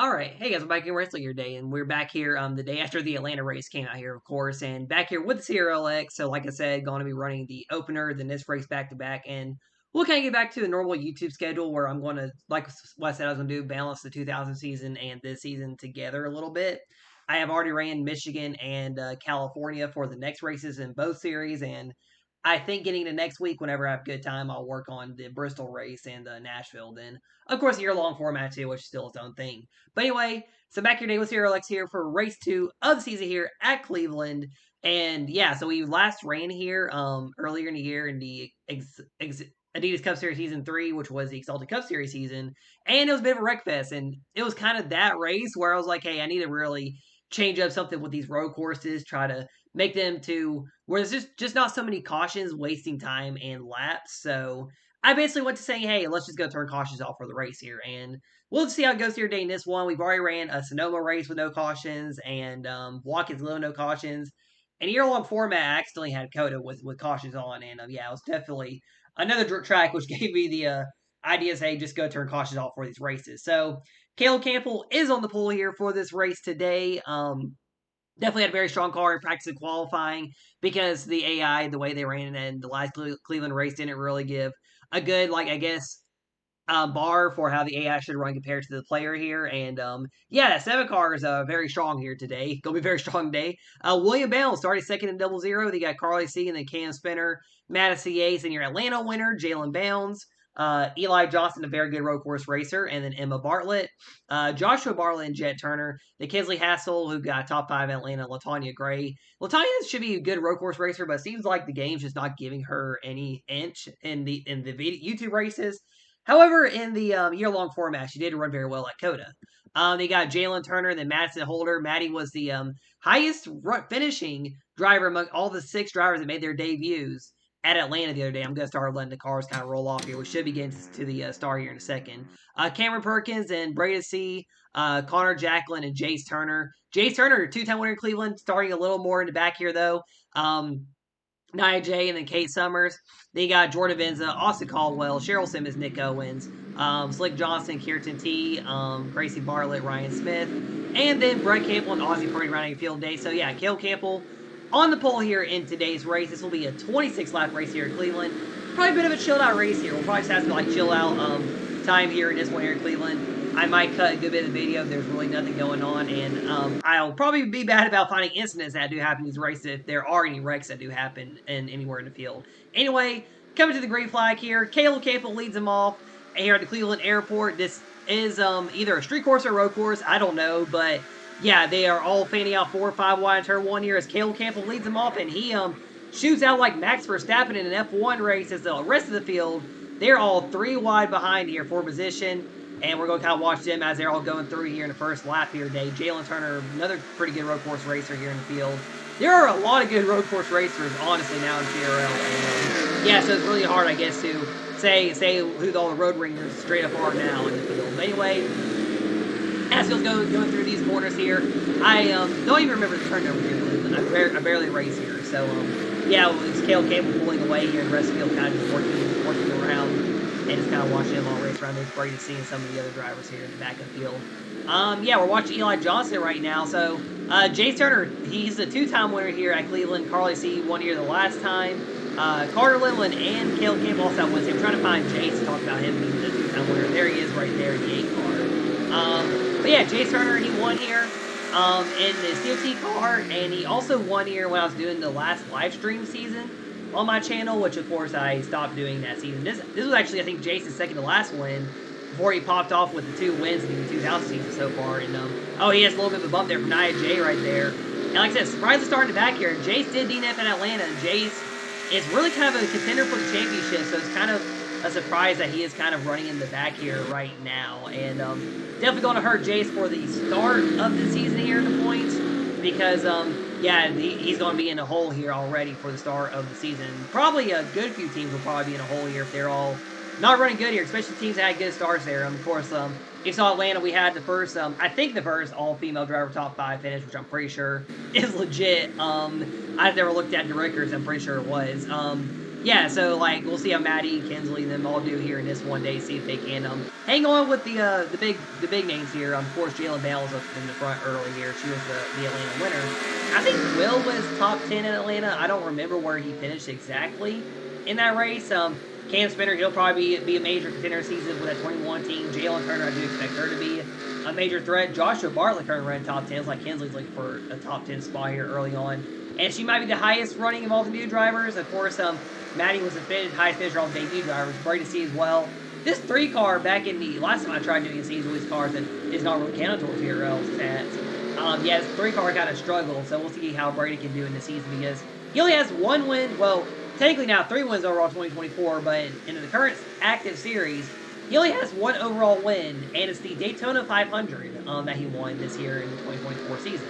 Alright, hey guys, we're back in Wrestling Your Day, and we're back here the day after the Atlanta race came out here, of course, and back here with the CRLX. So, like I said, going to be running the opener, then this race back to back, and we'll kind of get back to the normal YouTube schedule where I'm going to, like what I said I was going to do, balance the 2000 season and this season together a little bit. I have already ran Michigan and California for the next races in both series, and I think getting to next week, whenever I have good time, I'll work on the Bristol race and Nashville. Then, of course, a year-long format too, which is still its own thing. But anyway, so back your day with CRLX here for race 2 of the season here at Cleveland. And yeah, so we last ran here earlier in the year in the Adidas Cup Series Season 3, which was the Exalted Cup Series season. And it was a bit of a wreck fest. And it was kind of that race where I was like, hey, I need to really change up something with these road courses, try to make them to where there's just not so many cautions wasting time and laps. So I basically went to saying, hey, let's just go turn cautions off for the race here. And we'll see how it goes here today in this one. We've already ran a Sonoma race with no cautions and Watkins Glen no cautions. And year-long format, I accidentally had Coda with cautions on. And yeah, it was definitely another track which gave me the idea, hey, just go turn cautions off for these races. So Caleb Campbell is on the pole here for this race today. Definitely had a very strong car in practice and qualifying because the AI, the way they ran it in the last Cleveland race, didn't really give a good, like, I guess, bar for how the AI should run compared to the player here. And yeah, that 7 car is very strong here today. Gonna be a very strong day. William Bell started second in 0-0. They got Carly C and then Cam Spinner, Madison Yates, and your Atlanta winner, Jalen Bounds. Eli Johnson, a very good road course racer, and then Emma Bartlett, Joshua Bartlett, and Jet Turner. The Kinsley Hassel, who got top 5 in Atlanta, Latanya Gray. Latanya should be a good road course racer, but it seems like the game's just not giving her any inch in the YouTube races. However, in the year-long format, she did run very well at Coda. They got Jalen Turner and then Madison Holder. Maddie was the highest finishing driver among all the 6 drivers that made their debuts at Atlanta the other day. I'm going to start letting the cars kind of roll off here. We should be getting to the star here in a second. Cameron Perkins and Breda C., Connor Jacqueline, and Jace Turner. Jace Turner, 2-time winner in Cleveland, starting a little more in the back here, though. Nia J, and then Kate Summers. Then you got Jordan Venza, Austin Caldwell, Cheryl Simmons, Nick Owens, Slick Johnson, Kirsten T, Gracie Bartlett, Ryan Smith, and then Brett Campbell and Ozzy Purdy running field day. So yeah, Caleb Campbell on the pole here in today's race. This will be a 26-lap race here in Cleveland. Probably a bit of a chilled out race here. We'll probably just have to like chill out time here in this one here in Cleveland. I might cut a good bit of the video if there's really nothing going on, and I'll probably be bad about finding incidents that do happen in these races if there are any wrecks that do happen anywhere in the field. Anyway, coming to the green flag here, Caleb Campbell leads them off here at the Cleveland Airport. This is either a street course or a road course, I don't know, but yeah, they are all fanning out 4 or 5 wide in turn 1 here as Caleb Campbell leads them off, and he shoots out like Max Verstappen in an F1 race as the rest of the field, they're all 3 wide behind here for position. And we're going to kind of watch them as they're all going through here in the first lap here today. Jalen Turner, another pretty good road course racer here in the field. There are a lot of good road course racers, honestly, now in CRL. And, yeah, so it's really hard, I guess, to say who all the road ringers straight up are now in the field. But anyway, as he's going through these corners here, I don't even remember the turn number here in Cleveland. I barely race here. So, yeah, it's Caleb Campbell pulling away here, and the rest of the field kind of just working around. And just kind of watching them all race around. There's Brady seeing some of the other drivers here in the back of the field. Yeah, we're watching Eli Johnson right now. So, Jace Turner, he's a 2-time winner here at Cleveland. Carly C, 1 year the last time. Carter Littlin and Caleb Campbell also wins. I'm trying to find Jace to talk about him being the 2-time winner. There he is right there in the 8 car. But yeah, Jace Turner, he won here in the COT car. And he also won here when I was doing the last live stream season on my channel, which of course I stopped doing that season. This was actually, I think, Jason's second to last win before he popped off with the 2 wins in the 2000 season so far. And oh, he has a little bit of a bump there from Nia J right there. And like I said, surprisingly starting the back here. Jace did DNF in Atlanta, and Jace is really kind of a contender for the championship, so it's kind of a surprise that he is kind of running in the back here right now. And definitely going to hurt Jace for the start of the season here in the points, because yeah, he's going to be in a hole here already for the start of the season. Probably a good few teams will probably be in a hole here if they're all not running good here, especially teams that had good starts there. Of course, you saw Atlanta, we had the first, I think the first all-female driver top 5 finish, which I'm pretty sure is legit. I've never looked at the records, I'm pretty sure it was. yeah, so like we'll see how Maddie, Kinsley, and them all do here in this one day. See if they can hang on with the big names here. Of course, Jalen Bales up in the front early here. She was the Atlanta winner. I think Will was top 10 in Atlanta. I don't remember where he finished exactly in that race. Cam Spinner, he'll probably be a major contender season with that 21 team. Jalen Turner, I do expect her to be a major threat. Joshua Bartlett currently running top 10s, like Kinsley's looking for a top 10 spot here early on. And she might be the highest running of all the new drivers. Of course, Maddie was the highest finisher on debut drivers. Great to see as well. This 3 car back in the last time I tried doing a season with these cars and is not really counted towards CRL stats. Yeah, this 3 car kind of struggled, so we'll see how Brady can do in the season because he only has 1 win. Well, technically now 3 wins overall 2024, but in the current active series, he only has 1 overall win, and it's the Daytona 500 that he won this year in the 2024 season.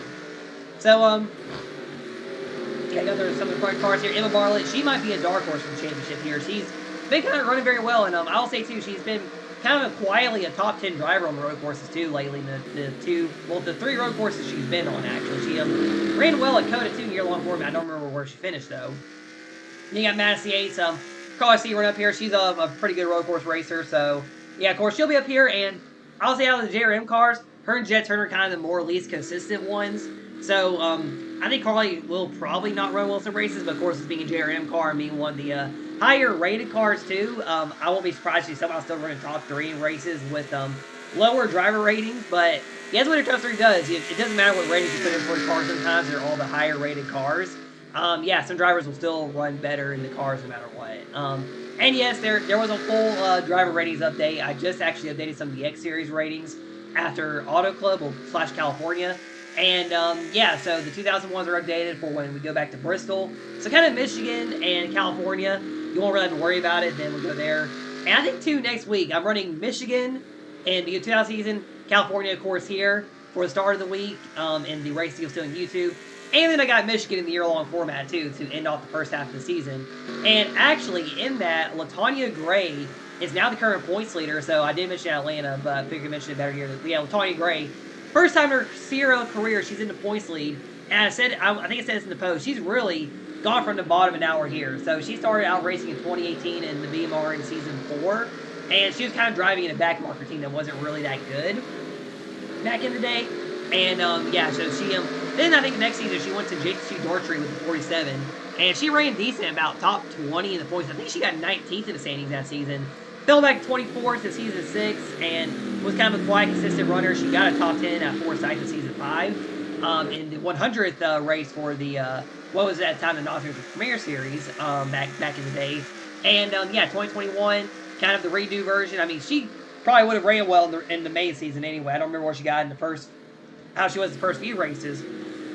So, yeah, go through some of the front cars here. Emma Bartlett, she might be a dark horse for the championship here. She's been kind of running very well, and I'll say too, she's been kind of quietly a top 10 driver on the road courses too lately. The 3 road courses she's been on actually. She ran well at Coda 2 year-long format. I don't remember where she finished though. Then you got Madison Yates, Carly C run up here. She's a pretty good road course racer, so yeah, of course she'll be up here. And I'll say out of the JRM cars, her and Jet Turner are kind of the more least consistent ones. So, I think Carly will probably not run well some races, but of course, it's being a JRM car and being one of the higher rated cars too. I won't be surprised if somehow still running top 3 in races with lower driver ratings, but yeah, that's what a top 3 does. It doesn't matter what ratings you put in for the cars sometimes, they're all the higher rated cars. Yeah, some drivers will still run better in the cars no matter what. And yes, there was a full driver ratings update. I just actually updated some of the X Series ratings after Auto Club / California. And, yeah, so the 2001s are updated for when we go back to Bristol. So kind of Michigan and California, you won't really have to worry about it, then we'll go there. And I think, too, next week, I'm running Michigan and the 2000 season, California, of course, here for the start of the week, and the race you'll see on YouTube. And then I got Michigan in the year-long format, too, to end off the first half of the season. And actually, in that, LaTonya Gray is now the current points leader. So I did mention Atlanta, but I figured I mentioned it better here. Yeah, LaTonya Gray, first time in her CRL career, she's in the points lead. And I think it said this in the post, she's really gone from the bottom and now we're here. So she started out racing in 2018 in the BMR in Season 4. And she was kind of driving in a backmarker team that wasn't really that good back in the day. And, yeah, so she, then I think next season she went to JC Dortry with the 47. And she ran decent, about top 20 in the points. I think she got 19th in the standings that season. Fell back 24th in Season 6 and was kind of a quiet, consistent runner. She got a top 10 at Forsyth in Season 5. In the 100th race for the, what was at the time the Northern Premier Series back in the day. And, yeah, 2021, kind of the redo version. I mean, she probably would have ran well in the main season anyway. I don't remember what she got in the first, how she was the first few races.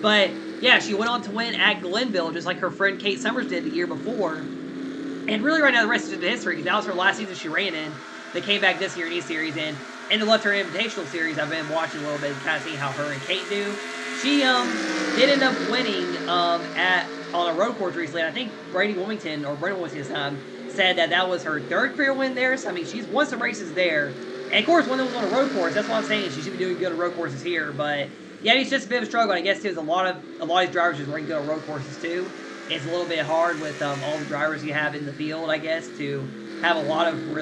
But, yeah, she went on to win at Glenville, just like her friend Kate Summers did the year before. And really right now the rest is into history, because that was her last season she ran in. They came back this year in E-Series, and in the Luther Invitational Series, I've been watching a little bit and kind of seeing how her and Kate do. She did end up winning on a road course recently. And I think Brendan Wilmington this time, said that was her 3rd career win there. So, I mean, she's won some races there. And, of course, one of them was on a road course. That's what I'm saying. She should be doing good on road courses here. But, yeah, it's just a bit of a struggle. And I guess, too, a lot of these drivers just running good on road courses, too. It's a little bit hard with all the drivers you have in the field, I guess, to have a lot of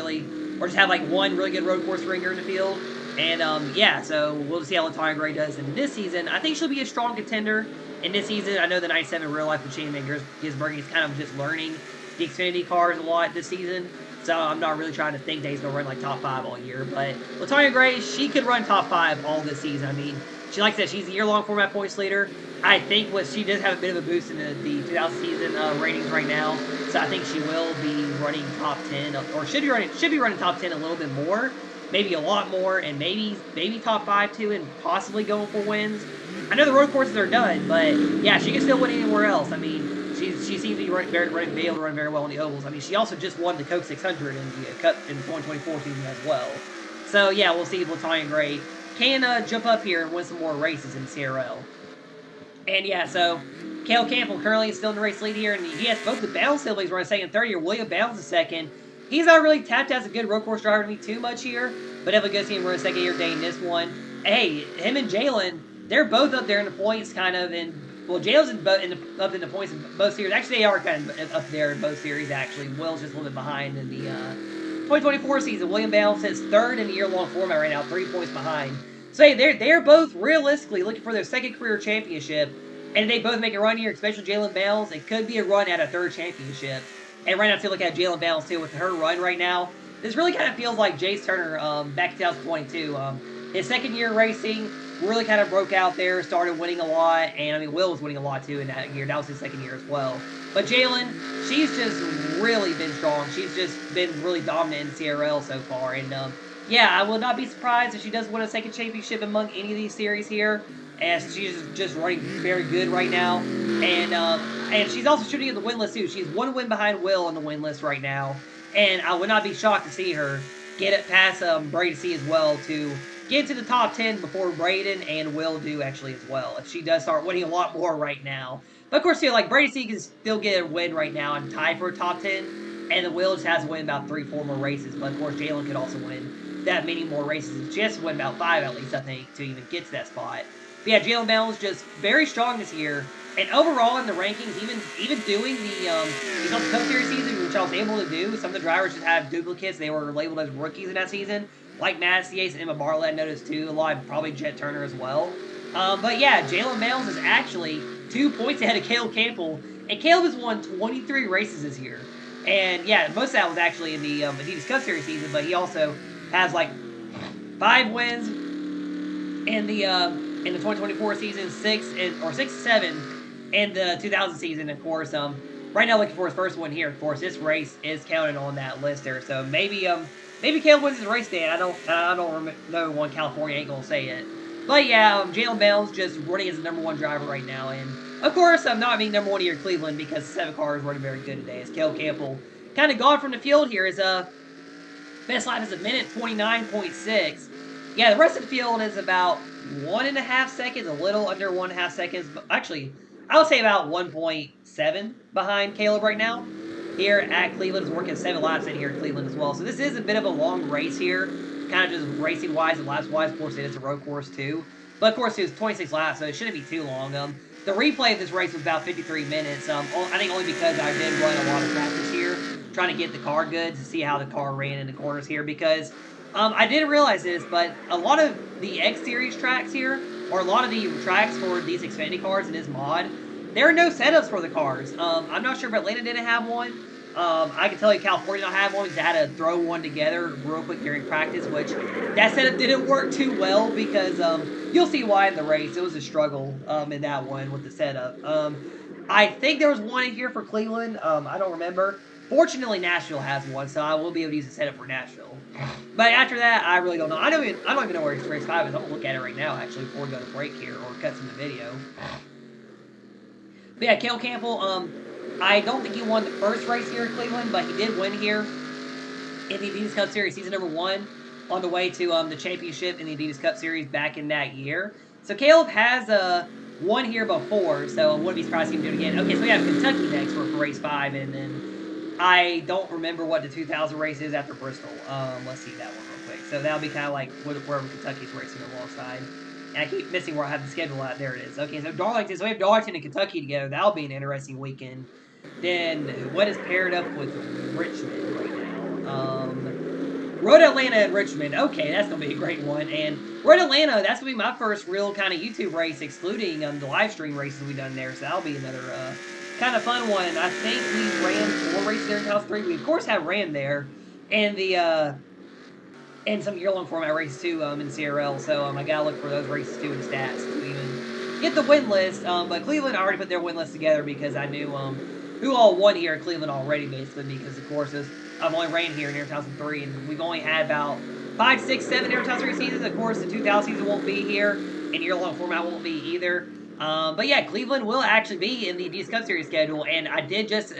or just have, like, one really good road course ringer in the field. And, yeah, so we'll see how LaTonya Gray does in this season. I think she'll be a strong contender in this season. I know the 97 Real Life Machine Gisberg is kind of just learning the Xfinity cars a lot this season. So I'm not really trying to think that he's going to run, like, top 5 all year. But LaTonya Gray, she could run top 5 all this season. I mean, like I said, she's the year-long format points leader. I think she does have a bit of a boost in the 2000 season ratings right now. So I think she will be running top 10, or should be running top 10 a little bit more. Maybe a lot more, and maybe top 5 too, and possibly going for wins. I know the road courses are done, but yeah, she can still win anywhere else. I mean, she seems to be able to run very well in the ovals. I mean, she also just won the Coke 600 in the Cup in the 2024 season as well. So yeah, we'll see if LaTonya Gray can jump up here and win some more races in the CRL. And yeah, so Cale Campbell currently is still in the race lead here, and he has both the Bounds siblings running second and third here. William Bounds is second. He's not really tapped as a good road course driver to me too much here, but definitely good to see him run second year day in this one. Hey, him and Jalen, they're both up there in the points kind of, and Well, Jalen's up in the points in both series. Actually, they are kind of up there in both series. Actually, Will's just a little bit behind in the 2024 season. William Bell sits third in the year-long format right now, 3 points behind. So hey, they're both realistically looking for their second career championship, and they both make a run here, especially Jalen Bales. It could be a run at a third championship. And right now, if you look at Jalen Bales too with her run right now, this really kind of feels like Jace Turner back in 2022. His second year racing really kind of broke out there, started winning a lot, and I mean Will was winning a lot too in that year. That was his second year as well. But Jalen, she's just really been strong. She's just been really dominant in CRL so far, and yeah, I will not be surprised if she does win a second championship among any of these series here, as she's just running very good right now, and she's also shooting in the win list too. She's one win behind Will on the win list right now, and I would not be shocked to see her get it past Brady C as well to get into the top 10 before Braden and Will do actually as well, if she does start winning a lot more right now. But of course, you know, like Brady C can still get a win right now and tie for a top 10, and the Will just has to win about 3-4 more races. But of course, Jalen could also win that many more races. She has to win about 5 at least, I think, to even get to that spot. But yeah, Jalen Bell is just very strong this year. And overall in the rankings, even doing the Cup Series season, which I was able to do, some of the drivers just have duplicates. They were labeled as rookies in that season, like Madison Yates and Emma Bartlett. I noticed too. A lot of probably Jet Turner as well. But yeah, Jalen Bales is actually 2 points ahead of Caleb Campbell, and Caleb has won 23 races this year. And yeah, most of that was actually in the Adidas Cup Series season, but he also has like 5 wins in the 2024 season, 6 to 7 in the 2000 season. Of course, right now looking for his first one here. Of course, this race is counted on that list there, so maybe Caleb wins his race day. I don't know one. California ain't gonna say it, but yeah, Jalen Bell's just running as the #1 driver right now, and of course, I'm not being #1 here in Cleveland because the 7 car is running very good today. As Caleb Campbell kind of gone from the field here. His best lap is a minute 29.6. Yeah, the rest of the field is about 1.5 seconds, a little under 1.5 seconds. But actually, I would say about 1.7 behind Caleb right now. Here at Cleveland is working 7 laps in here at Cleveland as well. So this is a bit of a long race here, kind of just racing wise and laps wise. Of course, it is a road course too. But of course, it was 26 laps, so it shouldn't be too long. The replay of this race was about 53 minutes. I think only because I did run a lot of practice here, trying to get the car good to see how the car ran in the corners here, because I didn't realize this, but a lot of the X Series tracks here, or a lot of the tracks for these Xfinity cars in this mod, there are no setups for the cars. I'm not sure if Atlanta didn't have one. I can tell you California don't have one because I had to throw one together real quick during practice, which that setup didn't work too well because you'll see why in the race. It was a struggle in that one with the setup. I think there was one in here for Cleveland. I don't remember. Fortunately, Nashville has one, so I will be able to use the setup for Nashville. But after that, I really don't know. I don't even know where race 5 is. I'm gonna look at it right now, actually, before we go to break here or cut some of the video. But yeah, Caleb Campbell. I don't think he won the first race here in Cleveland, but he did win here in the Adidas Cup Series season #1 on the way to the championship in the Adidas Cup Series back in that year. So Caleb has won here before, so I wouldn't be surprised to see him do it again. Okay, so we have Kentucky next for race 5, and then I don't remember what the 2000 race is after Bristol. Let's see that one real quick. So that'll be kind of like wherever Kentucky's racing alongside. And I keep missing where I have the schedule at. There it is. Okay, so Darlington. So we have Darlington and Kentucky together. That'll be an interesting weekend. Then what is paired up with Richmond right now? Road Atlanta and Richmond. Okay, that's going to be a great one. And Road Atlanta, that's going to be my first real kind of YouTube race, excluding the live stream races we've done there. So that'll be another kind of fun one. I think we ran 4 races there in House 3. We, of course, have ran there. And and some year-long format races, too, in CRL. So I got to look for those races, too, in stats to even get the win list. But Cleveland already put their win list together because I knew who all won here in Cleveland already, basically, because, of course, I've only ran here in Air 2003, and we've only had about 5, 6, 7 Air 2003 seasons. Of course, the 2000 season won't be here, and year-long format won't be either. But yeah, Cleveland will actually be in the Adidas Cup Series schedule, and I did just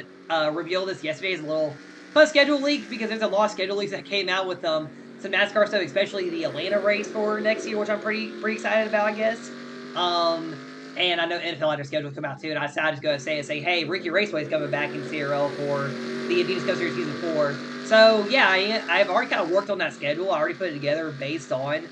reveal this yesterday as a little fun schedule leak, because there's a lot of schedule leaks that came out with some NASCAR stuff, especially the Atlanta race for next year, which I'm pretty excited about, I guess. And I know NFL had their schedule come out too, and I decided to go and say, hey, Ricky Raceway is coming back in CRL for the Adidas Cup Series Season 4. So, yeah, I've already kind of worked on that schedule. I already put it together based on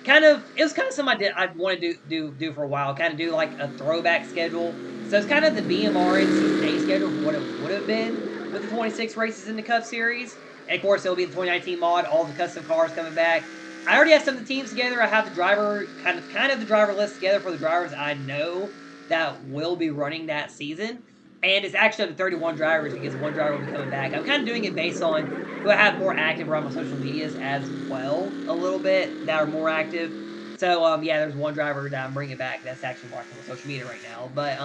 it was kind of something I'd want to do for a while. Kind of do like a throwback schedule. So it's kind of the BMR and Season A schedule for what it would have been with the 26 races in the Cup Series. And of course, it'll be the 2019 mod, all the custom cars coming back. I already have some of the teams together. I have the driver kind of the driver list together for the drivers I know that will be running that season. And it's actually up to 31 drivers because one driver will be coming back. I'm kind of doing it based on who I have more active around my social medias as well, a little bit, that are more active. So, yeah, there's one driver that I'm bringing back that's actually more active on social media right now. But,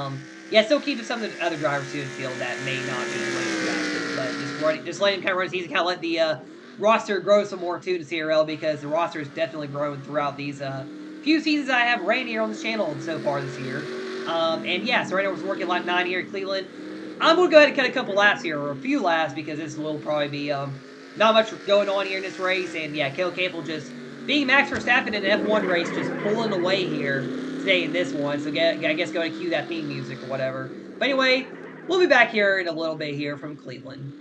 yeah, still keeping some of the other drivers too in the field that may not be really active. But just letting him kind of run his season, kind of let the roster grow some more too to CRL, because the roster is definitely growing throughout these few seasons I have ran here on this channel so far this year. And yeah, so right now we're working lap 9 here at Cleveland. I'm going to go ahead and cut a couple laps here, or a few laps, because this will probably be not much going on here in this race. And yeah, Caleb Campbell just being Max Verstappen in an F1 race, just pulling away here today in this one. So I guess go ahead and cue that theme music or whatever. But anyway, we'll be back here in a little bit here from Cleveland.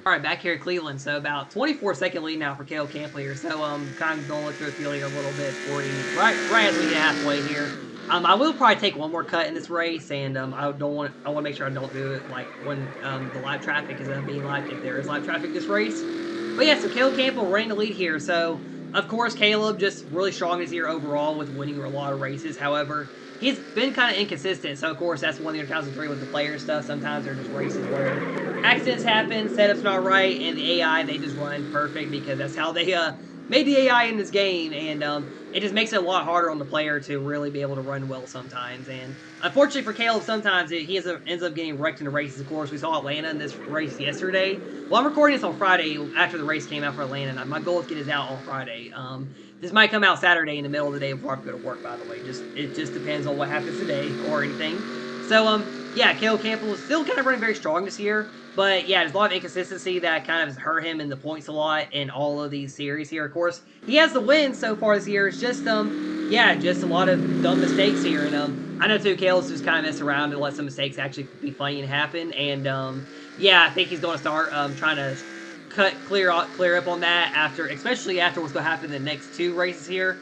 All right, back here at Cleveland. So about 24-second lead now for Caleb Campbell here. So kind of going to look through the field here a little bit for you, right as we get halfway here. I will probably take one more cut in this race, and I want to make sure I don't do it like when the live traffic is being live, if there is live traffic this race. But yeah, so Caleb Campbell running the lead here. So of course Caleb just really strong this year overall with winning a lot of races. However, he's been kind of inconsistent. So of course that's one of the NR2003 with the player stuff. Sometimes there are just races where accidents happen, setup's not right, and the AI, they just run perfect because that's how they made the AI in this game, and it just makes it a lot harder on the player to really be able to run well sometimes. And unfortunately for Caleb, sometimes he ends up getting wrecked in the races. Of course, we saw Atlanta in this race yesterday. Well, I'm recording this on Friday after the race came out for Atlanta, and my goal is to get this out on Friday. This might come out Saturday in the middle of the day before I go to work, by the way. It just depends on what happens today or anything. So, yeah, Caleb Campbell is still kind of running very strong this year. But, yeah, there's a lot of inconsistency that kind of has hurt him in the points a lot in all of these series here. Of course, he has the win so far this year. It's just, yeah, just a lot of dumb mistakes here. And, I know, too, Caleb's just kind of messed around and let some mistakes actually be funny and happen. And, yeah, I think he's going to start trying to clear up on that especially after what's going to happen in the next two races here.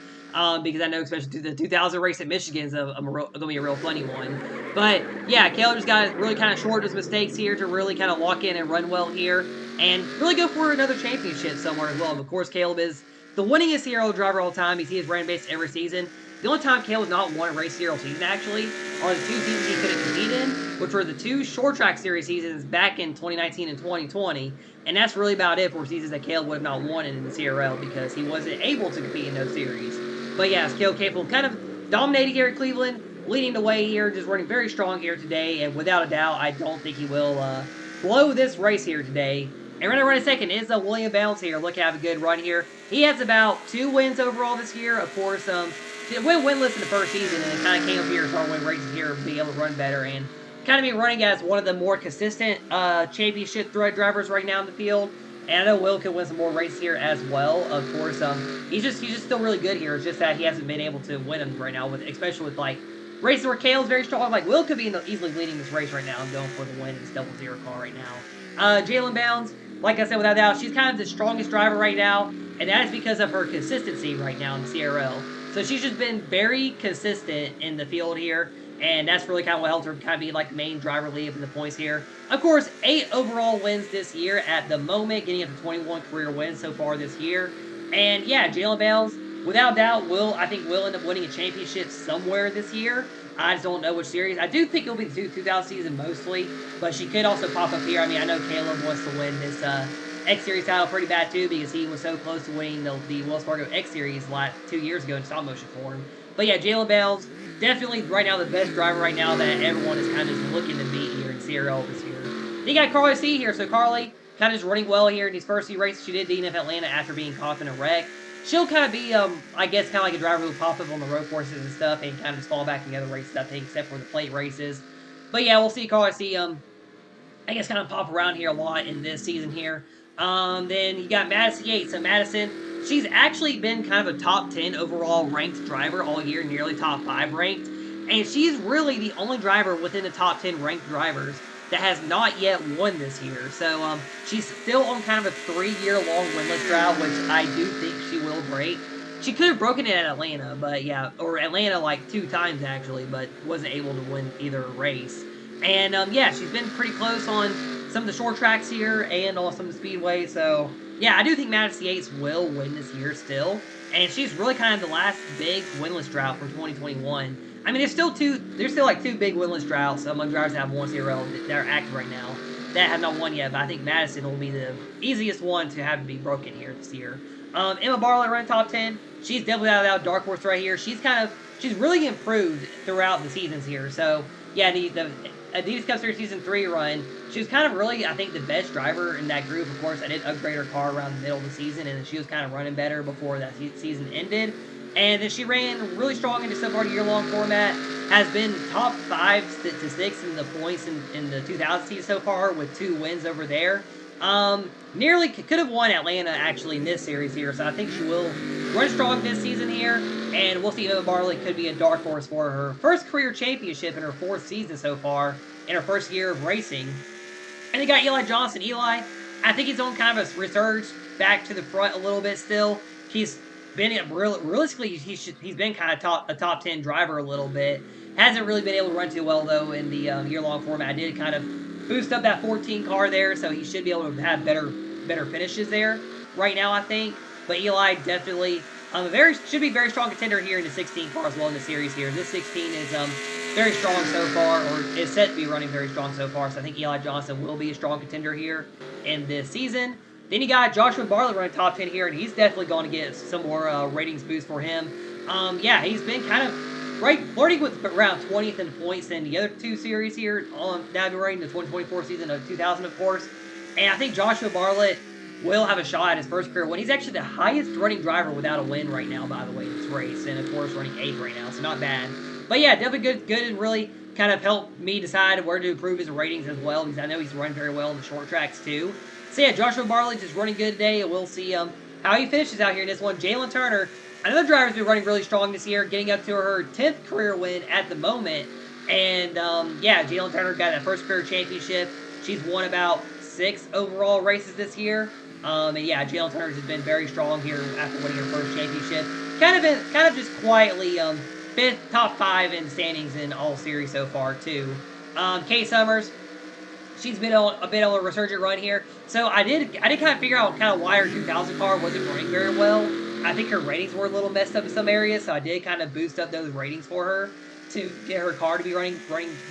Because I know especially the 2000 race at Michigan is going to be a real funny one. But, yeah, Caleb just got to really kind of short his mistakes here to really kind of lock in and run well here. And really go for another championship somewhere as well. And of course, Caleb is the winningest CRL driver all time. He has ran base every season. The only time Caleb has not won a race CRL season, actually, are the two seasons he couldn't compete in, which were the two short track series seasons back in 2019 and 2020. And that's really about it for seasons that Caleb would have not won in the CRL because he wasn't able to compete in those series. But yeah, Caleb Campbell kind of dominating here at Cleveland, leading the way here, just running very strong here today. And without a doubt, I don't think he will blow this race here today. And running right a second is William Bounce here. Look, have a good run here. He has about 2 wins overall this year. Of course, he went winless in the first season, and then kind of came up here and started winning races here and being able to run better. And kind of be running as one of the more consistent championship drivers right now in the field. And I know Will could win some more races here as well. Of course, he's just still really good here. It's just that he hasn't been able to win them right now, especially with like races where Caleb's very strong. Like Will could be easily leading this race right now and going for the win in this 0-0 car right now. Jalen Bounds, like I said, without doubt, she's kind of the strongest driver right now, and that is because of her consistency right now in the CRL. So she's just been very consistent in the field here. And that's really kind of what helped her kind of be like the main driver lead up in the points here. Of course, 8 overall wins this year at the moment, getting up to 21 career wins so far this year. And yeah, Jalen Bounds, without doubt, I think will end up winning a championship somewhere this year. I just don't know which series. I do think it'll be the 2000 season mostly, but she could also pop up here. I mean, I know Caleb wants to win this X Series title pretty bad too because he was so close to winning the Wells Fargo X Series 2 years ago in stop motion form. But yeah, Jalen Bounds, definitely right now the best driver right now that everyone is kind of just looking to beat here in CRL this year. Then you got Carly C here. So Carly kind of just running well here in these first few races she did DNF Atlanta after being caught in a wreck. She'll kind of be, I guess, kind of like a driver who will pop up on the road courses and stuff and kind of just fall back in the other races, I think, except for the plate races. But yeah, we'll see Carly C, I guess, kind of pop around here a lot in this season here. Then you got Madison Yates. So Madison, she's actually been kind of a top 10 overall ranked driver all year, nearly top 5 ranked. And she's really the only driver within the top 10 ranked drivers that has not yet won this year. So she's still on kind of a 3-year-long winless drought, which I do think she will break. She could have broken it at Atlanta, but yeah, or Atlanta like 2 times actually, but wasn't able to win either race. And yeah, she's been pretty close on some of the short tracks here and on some of the speedways. So yeah, I do think Madison Yates will win this year still, and she's really kind of the last big winless drought from 2021. I mean, there's still like 2 big winless droughts among drivers that have won CRL that are active right now that have not won yet. But I think Madison will be the easiest one to have to be broken here this year. Emma Barlow running top 10. She's definitely out dark horse right here. She's really improved throughout the seasons here. So yeah, the Adidas Cup Series Season 3 run, she was kind of really, I think, the best driver in that group. Of course, I did upgrade her car around the middle of the season, and she was kind of running better before that season ended. And then she ran really strong into so far the year-long format. Has been top 5 to 6 in the points in the 2000 season so far, with 2 wins over there. Nearly could have won Atlanta actually in this series here, so I think she will run strong this season here, and we'll see if Emma Barley could be a dark horse for her first career championship in her 4th season so far, in her first year of racing. And they got Eli Johnson. Eli, I think he's on kind of a resurge back to the front a little bit still. He's been realistically, he's been kind of a top 10 driver a little bit. Hasn't really been able to run too well though in the year-long format. I did kind of boost up that 14 car there, so he should be able to have better finishes there right now, I think. But Eli definitely should be very strong contender here in the 16 car as well in the series here. This 16 is very strong so far, or is set to be running very strong so far. So I think Eli Johnson will be a strong contender here in this season. Then you got Joshua Bartlett running top 10 here, and he's definitely going to get some more ratings boost for him. Yeah, he's been kind of flirting with around 20th in points in the other 2 series here. Now we're running the 2024 season of 2000, of course. And I think Joshua Bartlett will have a shot at his first career win. He's actually the highest running driver without a win right now, by the way, in this race. And, of course, running 8th right now, so not bad. But, yeah, definitely good and really kind of helped me decide where to improve his ratings as well, because I know he's running very well in the short tracks, too. So, yeah, Joshua Bartlett is running good today, and we'll see how he finishes out here in this one. Jalen Turner, another driver's been running really strong this year, getting up to her 10th career win at the moment. And, yeah, Jalen Turner got that first career championship. She's won about 6 overall races this year. And yeah, Jalen Turner has been very strong here after winning her first championship. Kind of just quietly top 5 in standings in all series so far too. Kate Summers, she's been a bit on a resurgent run here. So I did kind of figure out kind of why her 2000 car wasn't running very well. I think her ratings were a little messed up in some areas, so I did kind of boost up those ratings for her to get her car to be running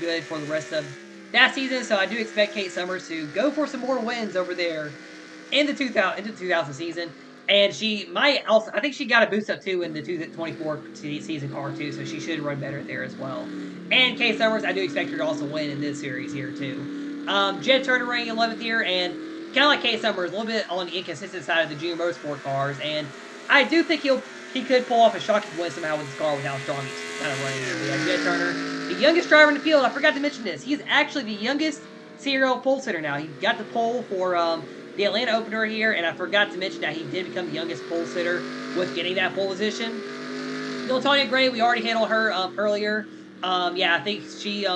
good for the rest of that season. So I do expect Kate Summers to go for some more wins over there in the 2000 season, and she might also, I think she got a boost up too in the 2024 season car too, so she should run better there as well. And Kate Summers, I do expect her to also win in this series here too. Jed Turner running 11th here, and kind of like Kate Summers, a little bit on the inconsistent side of the junior motorsport cars, and I do think he could pull off a shocking win somehow with his car with how strong he's kind of running here. We have Jed Turner, the youngest driver in the field. I forgot to mention this. He's actually the youngest CRL pole sitter now. He got the pole for the Atlanta opener here, and I forgot to mention that he did become the youngest pole sitter with getting that pole position. Tanya Gray, we already handled her earlier. Yeah, I think she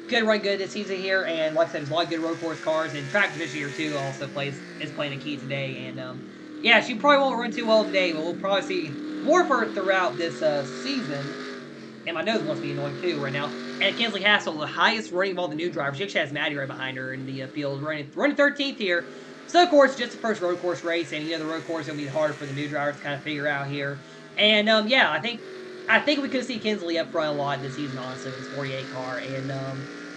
could run good this season here, and like I said, there's a lot of good road course cars, and track this year too also is playing a key today. And yeah, she probably won't run too well today, but we'll probably see more of her throughout this season. And my nose must be annoying too right now. And Kinsley Hassel, the highest running of all the new drivers. She actually has Maddie right behind her in the field, running 13th here. So, of course, just the first road course race, and, the road course is going to be harder for the new drivers to kind of figure out here. And, yeah, I think we could see Kinsley up front a lot this season, honestly, with this 48 car. And,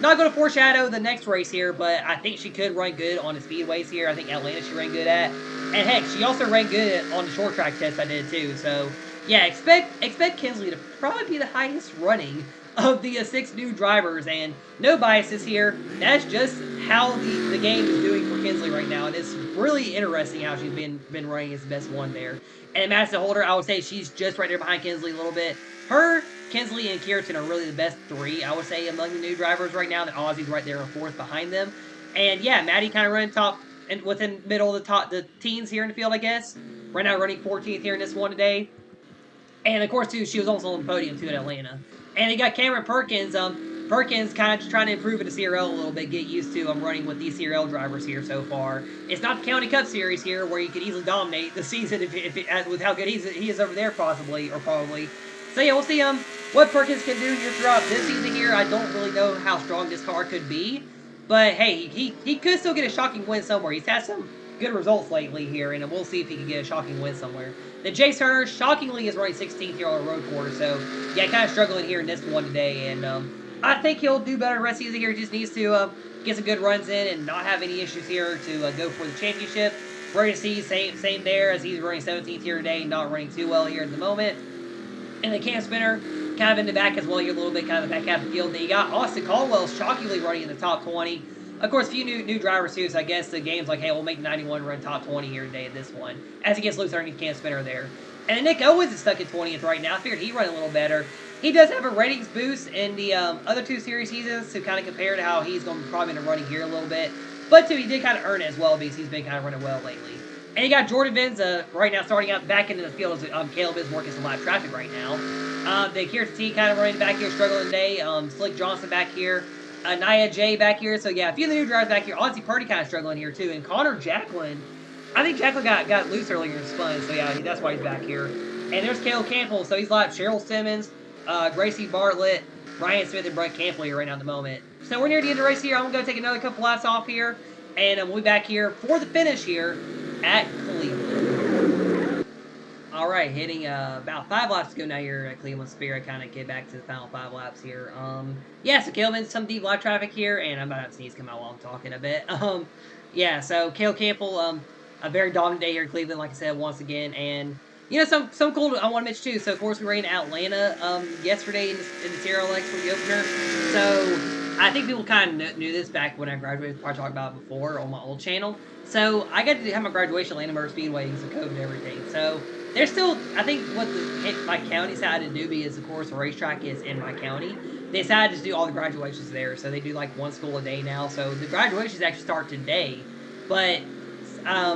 not going to foreshadow the next race here, but I think she could run good on the speedways here. I think Atlanta she ran good at. And, heck, she also ran good on the short track test I did, too. So, yeah, expect Kinsley to probably be the highest running of the 6 new drivers, and no biases here. That's just how the game is doing for Kinsley right now, and it's really interesting how she's been running as the best one there. And Madison Holder, I would say she's just right there behind Kinsley a little bit. Her, Kinsley, and Kierton are really the best 3, I would say, among the new drivers right now. The Aussie's right there in 4th behind them. And yeah, Maddie kind of running top and within middle of the teens here in the field, I guess. Right now running 14th here in this one today. And of course, too, she was also on the podium too at Atlanta. And you got Cameron Perkins. Perkins kind of just trying to improve in the CRL a little bit, get used to running with these CRL drivers here so far. It's not the County Cup Series here where you could easily dominate the season with how good he is over there probably. So yeah, we'll see what Perkins can do here throughout this season here. I don't really know how strong this car could be, but hey, he could still get a shocking win somewhere. He's had some good results lately here, and we'll see if he can get a shocking win somewhere. Then Jace Turner, shockingly, is running 16th here on a road course, so yeah, kind of struggling here in this one today, and I think he'll do better the rest of the season here. He just needs to get some good runs in and not have any issues here to go for the championship. We're going to see same there as he's running 17th here today, not running too well here at the moment. And the Cam Spinner kind of in the back as well here a little bit, kind of the back half of the field. Then you got Austin Caldwell shockingly running in the top 20. Of course, a few new drivers too, so I guess the game's like, hey, we'll make 91 run top 20 here today at this one. As he gets loose underneath Cam Spinner there. And Nick Owens is stuck at 20th right now. I figured he'd run a little better. He does have a ratings boost in the other two series seasons to kind of compare to how he's going to probably been running here a little bit. But too, he did kind of earn it as well because he's been kind of running well lately. And you got Jordan Venza right now starting out back into the field as Caleb is working some live traffic right now. The Kirsten T kind of running back here, struggling today. Slick Johnson back here. Nia J back here. So yeah, a few of the new drivers back here. Aussie Purdy kind of struggling here too. And Connor Jacqueline, I think Jacqueline got loose earlier in spun. So yeah, that's why he's back here. And there's Caleb Campbell. So he's live. Cheryl Simmons, Gracie Bartlett, Ryan Smith, and Brent Campbell here right now at the moment. So we're near the end of the race here. I'm going to go take another couple laps off here. And we'll be back here for the finish here at Cleveland. Alright, hitting about 5 laps to go now here at Cleveland Spirit. Kind of get back to the final 5 laps here. Yeah, so Caleb in some deep live traffic here, and I'm about to sneeze come out while I'm talking a bit. Yeah, so Caleb Campbell, a very dominant day here in Cleveland, like I said, once again, and you know, some cool I want to mention too. So of course we ran Atlanta yesterday in the CRLX for the opener. So I think people kind of knew this back when I graduated. Probably talked about it before on my old channel. So I got to have my graduation at Atlanta Motor Speedway because of COVID and everything. So there's still, I think what my county decided to do, because of course the racetrack is in my county, they decided to do all the graduations there. So they do like one school a day now. So the graduations actually start today. But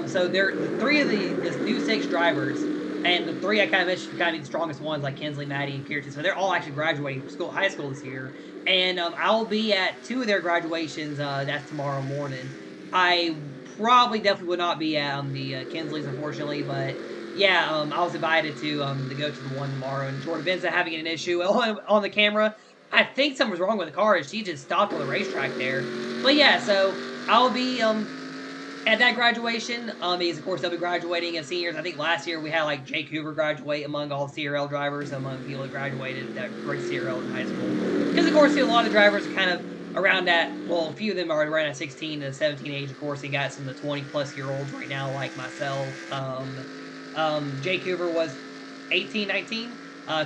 so they're the 3 of the new 6 drivers, and the 3 I kind of mentioned kind of the strongest ones, like Kinsley, Maddie, and Kirsten. So they're all actually graduating from high school this year. And I'll be at 2 of their graduations. That's tomorrow morning. I probably definitely would not be at the Kinsley's, unfortunately, but yeah, I was invited to go to the one tomorrow. And Jordan Benza having an issue on the camera. I think something was wrong with the car, and she just stopped on the racetrack there. But yeah, so I'll be at that graduation. Because of course they'll be graduating as seniors. I think last year we had like Jake Hoover graduate among all the CRL drivers, among people who graduated that great CRL in high school. Because of course a lot of drivers are kind of around that, well, a few of them are around that 16 to 17 age. Of course, they got some of the 20-plus year olds right now, like myself. Jake Hoover was 18, 19.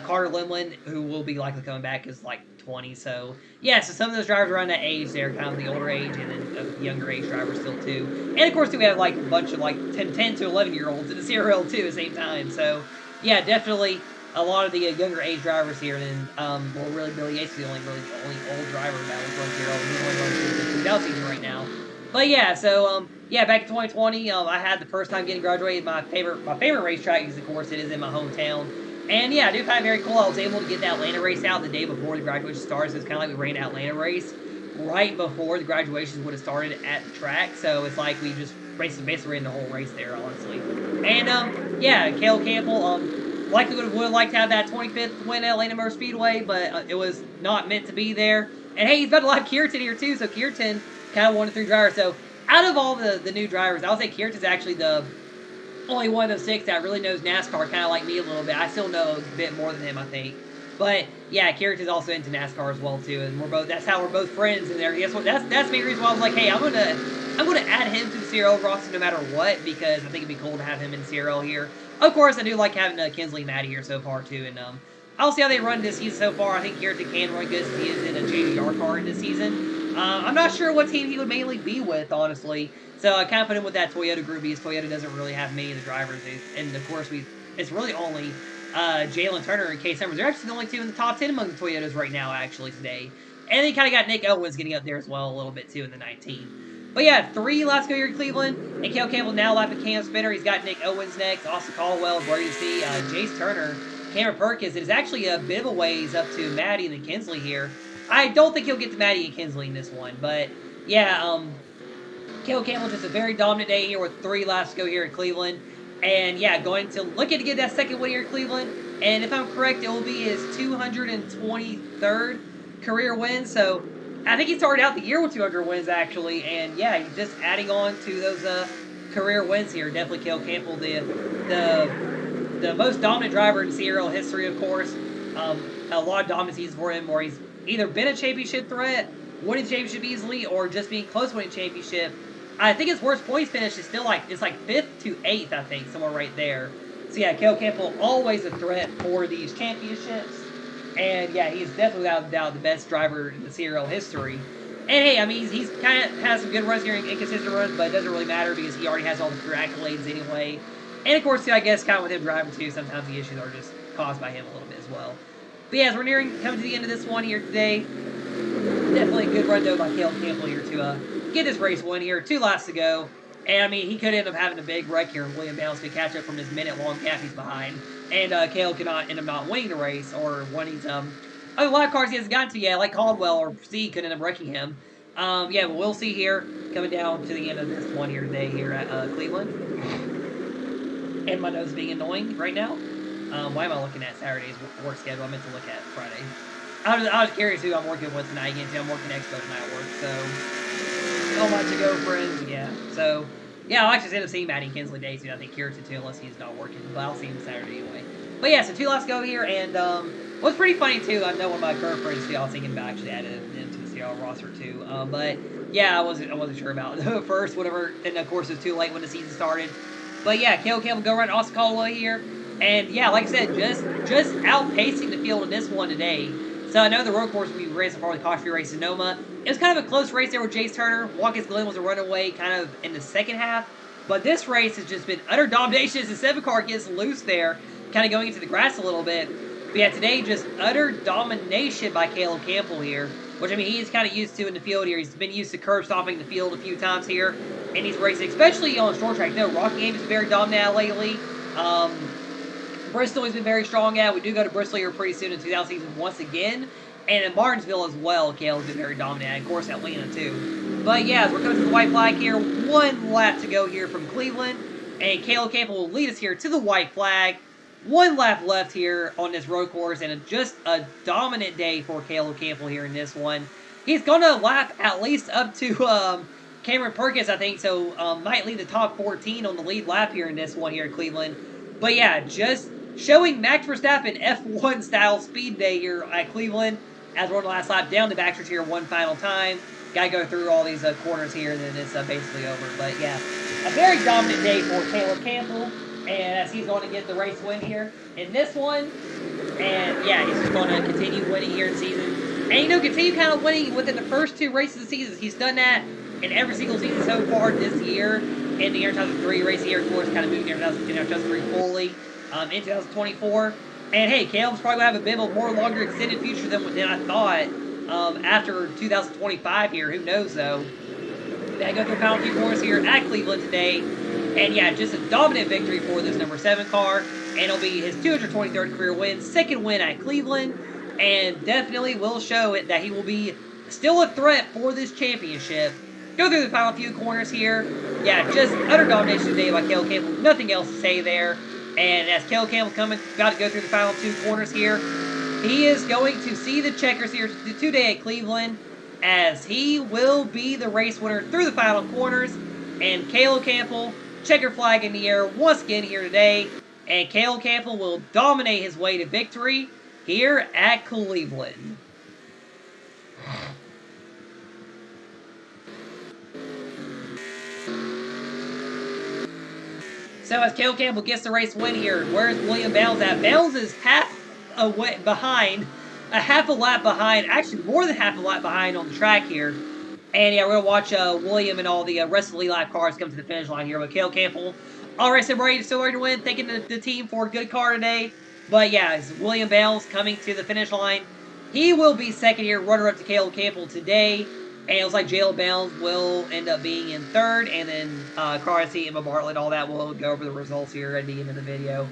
Carter Limlin, who will be likely coming back, is like 20. So, yeah, so some of those drivers around that age, they're kind of the older age, and then younger age drivers still, too. And, of course, we have, like, a bunch of, like, 10 to 11-year-olds in the CRL, too, at the same time. So, yeah, definitely a lot of the younger age drivers here, and well, really Billy Yates is the only old driver that was running CRL. He's only running the 2000 season right now. But yeah, so yeah, back in 2020, I had the first time getting graduated. My favorite racetrack is, of course, it is in my hometown. And yeah, I do find it very cool. I was able to get that Atlanta race out the day before the graduation starts. So it's kind of like we ran an Atlanta race right before the graduations would have started at the track. So it's like we just basically ran the whole race there, honestly. And yeah, Caleb Campbell, likely would have liked to have that 25th win at Atlanta Motor Speedway, but it was not meant to be there. And hey, he's about to live Kirsten here too, so Kirsten kind of 1 of 3 drivers. So out of all the new drivers, I would say Kirsten's actually the only one of the 6 that really knows NASCAR, kind of like me a little bit. I still know a bit more than him, I think. But yeah, Kirsten's also into NASCAR as well too, and that's how we're both friends. And there, guess what? That's the main reason why I was like, hey, I'm gonna add him to the CRL roster no matter what, because I think it'd be cool to have him in CRL here. Of course, I do like having Kinsley and Maddie here so far, too. And I'll see how they run this season so far. I think Kirsten can run good since he is in a JDR car this season. I'm not sure what team he would mainly be with, honestly. So I kind of put him with that Toyota group because Toyota doesn't really have many of the drivers. And, of course, it's really only Jalen Turner and Case Summers. They're actually the only 2 in the top 10 among the Toyotas right now, actually, today. And they kind of got Nick Owens getting up there as well a little bit, too, in the 19. But yeah, 3 laps go here in Cleveland. And Caleb Campbell now lapping Cam Spinner. He's got Nick Owens next, Austin Caldwell, Brady to see, Jace Turner, Cameron Perkins. It is actually a bit of a ways up to Maddie and the Kinsley here. I don't think he'll get to Maddie and Kinsley in this one, but yeah, Caleb Campbell just a very dominant day here with 3 laps to go here at Cleveland. And yeah, going to looking to get that second win here at Cleveland. And if I'm correct, it will be his 223rd career win. So I think he started out the year with 200 wins actually. And yeah, he's just adding on to those career wins here. Definitely Caleb Campbell, the most dominant driver in CRL history, of course. A lot of dominant seasons for him, where he's either been a championship threat, winning championship easily, or just being close to winning championship. I think his worst points finish is still it's like 5th to 8th, I think, somewhere right there. So yeah, Caleb Campbell always a threat for these championships. And yeah, he's definitely without a doubt the best driver in the CRL history. And hey, I mean, he's kind of has some good runs here, inconsistent runs, but it doesn't really matter because he already has all the career accolades anyway. And of course, I guess kind of with him driving too, sometimes the issues are just caused by him a little bit as well. But yeah, as we're coming to the end of this one here today, definitely a good run though by Caleb Campbell here to get this race win here. 2 laps to go. And I mean, he could end up having a big wreck here, and William Bales could catch up from his minute-long gap he's behind. And Caleb could end up not winning the race, or when he's other lap cars he hasn't gotten to yet, like Caldwell or C could end up wrecking him. Yeah, but we'll see here coming down to the end of this one here today here at Cleveland. And my nose being annoying right now. Why am I looking at Saturday's work schedule? I meant to look at Friday. I was curious who I'm working with tonight. Again, I'm working Expo tonight at work, so much to go, friends. Yeah, so yeah, I'll actually end up seeing Maddie Kinsley day soon. I think Kieran too, unless he's not working. But I'll see him Saturday anyway. But yeah, so 2 laps go here, and what's pretty funny too, I know one of my current friends too, I was thinking about actually adding it into the CRL roster too. But yeah, I wasn't sure about it first, whatever. And of course, it was too late when the season started. But yeah, Caleb Campbell go run Austin Caldwell here. And yeah, like I said, just outpacing the field in this one today. So I know the road course we ran so far with Caution Race Sonoma. It was kind of a close race there with Jace Turner. Watkins Glen was a runaway kind of in the second half. But this race has just been utter domination as the 7 car gets loose there, kind of going into the grass a little bit. But yeah, today just utter domination by Caleb Campbell here, which I mean he's kind of used to in the field here. He's been used to curb stopping the field a few times here in these races, especially on short track. No, Rockingham has been very dominant lately. Bristol has been very strong at. We do go to Bristol here pretty soon in 2000 season once again. And in Martinsville as well, Caleb's been very dominant. And of course, Atlanta too. But yeah, as we're coming to the white flag here, 1 lap to go here from Cleveland. And Caleb Campbell will lead us here to the white flag. 1 lap left here on this road course. And just a dominant day for Caleb Campbell here in this one. He's going to lap at least up to Cameron Perkins, I think. So might lead the top 14 on the lead lap here in this one here in Cleveland. But yeah, just showing Max Verstappen F1 style speed day here at Cleveland as we're on the last lap down the backstretch here 1 final time. Got to go through all these corners here, and then it's basically over. But yeah, a very dominant day for Caleb Campbell, and as he's going to get the race win here in this one. And yeah, he's just going to continue winning here in season. And continue kind of winning within the first 2 races of the season. He's done that in every single season so far this year. In the NR2003 race here, of course, kind of moving NR2003 fully in 2024. And hey, Caleb's probably going to have a bit of a more longer extended future than I thought after 2025 here. Who knows, though. They go through the final 2 corners here at Cleveland today. And yeah, just a dominant victory for this number 7 car. And it'll be his 223rd career win, 2nd win at Cleveland. And definitely will show it that he will be still a threat for this championship. Go through the final few corners here. Yeah, just utter domination today by Caleb Campbell. Nothing else to say there. And as Caleb Campbell about to go through the final 2 corners here, he is going to see the checkers here today at Cleveland, as he will be the race winner through the final corners. And Caleb Campbell, checker flag in the air once again here today. And Caleb Campbell will dominate his way to victory here at Cleveland. So as Caleb Campbell gets the race win here, where's William Bales at? Bales is half a lap behind, actually more than half a lap behind on the track here. And yeah, we're going to watch William and all the rest of the lead lap cars come to the finish line here. But Caleb Campbell, all right, still ready to win, thanking the team for a good car today. But yeah, it's William Bales coming to the finish line. He will be 2nd here, runner-up to Caleb Campbell today. And it looks like Jalen Bales will end up being in 3rd. And then Carty, Emma Bartlett, all that. We'll go over the results here at the end of the video.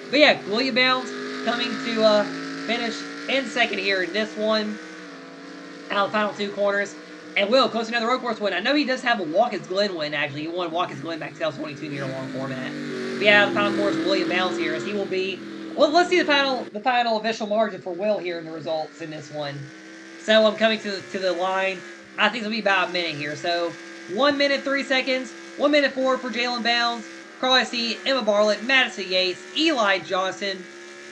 But yeah, William Bales coming to finish in 2nd here in this one. out of the final two corners. And Will, close to another road course win. I know he does have a Watkins Glen win, actually. He won Watkins Glen back 2022 in year-long format. But yeah, out of the final course, William Bounds here, as he will be. Well, let's see the final official margin for Will here in the results in this one. So I'm coming to the line. I think it'll be about a minute here. So 1 minute 3 seconds. 1 minute 4 for Jalen Bounds, Carl C, Emma Bartlett, Madison Yates, Eli Johnson,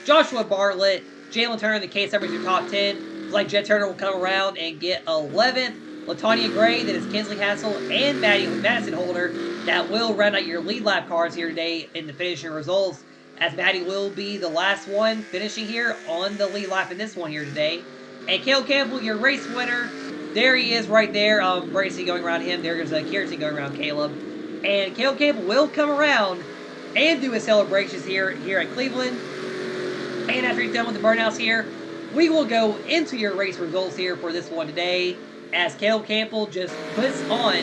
Joshua Bartlett, Jalen Turner in the case numbers your top 10. Like Jet Turner will come around and get 11th. Latanya Gray, that is Kinsley Hassel, and Madison Holder that will round out your lead lap cars here today in the finishing results, as Maddie will be the last one finishing here on the lead lap in this one here today. And Caleb Campbell, your race winner, there he is right there. Bracey going around him. There's Kirsten going around Caleb. And Caleb Campbell will come around and do his celebrations here at Cleveland. And after he's done with the burnouts here, we will go into your race results here for this one today, as Caleb Campbell just puts on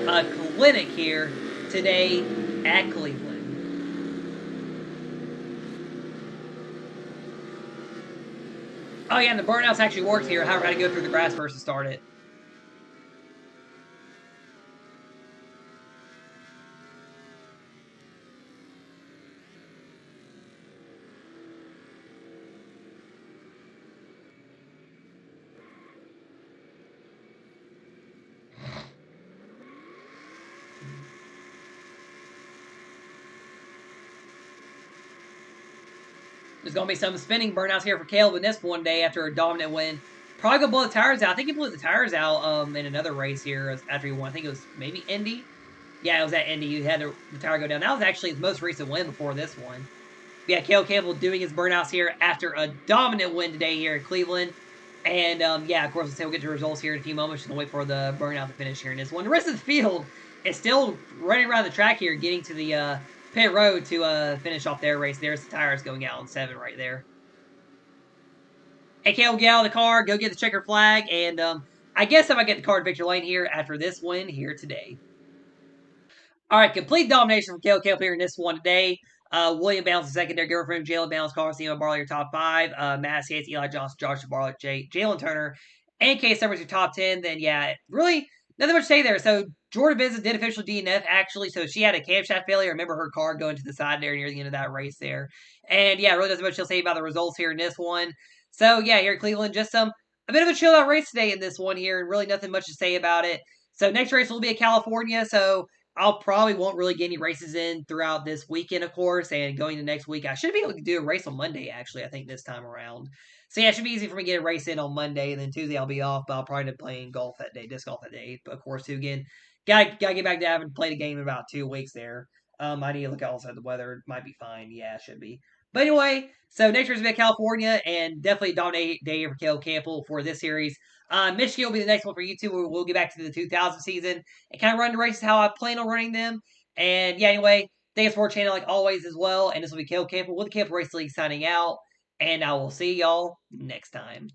a clinic here today at Cleveland. Oh yeah, and the burnouts actually worked here. However, I had to go through the grass first to start it. There's going to be some spinning burnouts here for Caleb in this one day after a dominant win. Probably going to blow the tires out. I think he blew the tires out in another race here after he won. I think it was maybe Indy. Yeah, it was at Indy. He had the tire go down. That was actually his most recent win before this one. Yeah, Caleb Campbell doing his burnouts here after a dominant win today here in Cleveland. And yeah, of course, we'll get to the results here in a few moments. Just gonna wait for the burnout to finish here in this one. The rest of the field is still running around the track here, getting to the pit road to finish off their race. There's the tires going out on 7 right there. Hey, Caleb, get out of the car, go get the checker flag, and I guess I might get the car to Victor Lane here after this win here today. All right, complete domination from Caleb Campbell here in this one today. William Bounds, the secondary girlfriend, Jalen Bounds, Carl Steele, Barley, your top 5. Matt Yates, Eli Johnson, Joshua Barlett, Jalen Turner, and Case Summers, your top 10. Then, yeah, really nothing much to say there. So, Jordan Vincent did official DNF, actually. So, she had a camshaft failure. Remember her car going to the side there near the end of that race there. And, yeah, really doesn't much to say about the results here in this one. So, yeah, here at Cleveland, just a bit of a chill out race today in this one here, and really nothing much to say about it. So, next race will be at California. So, I'll probably won't really get any races in throughout this weekend, of course, and going to next week. I should be able to do a race on Monday, actually, I think, this time around. So, yeah, it should be easy for me to get a race in on Monday, and then Tuesday I'll be off, but I'll probably end up playing golf that day, disc golf that day, of course, too. Again, gotta get back to having played a game in about 2 weeks there. I need to look outside the weather. It might be fine. Yeah, it should be. But anyway, so next race will be California, and definitely a dominant day for Caleb Campbell for this series. Michigan will be the next one for you two. We'll get back to the 2000 season and kind of run the races how I plan on running them. And yeah, anyway, thanks for channel like always as well. And this will be Caleb Campbell with the Campbell Race League signing out. And I will see y'all next time.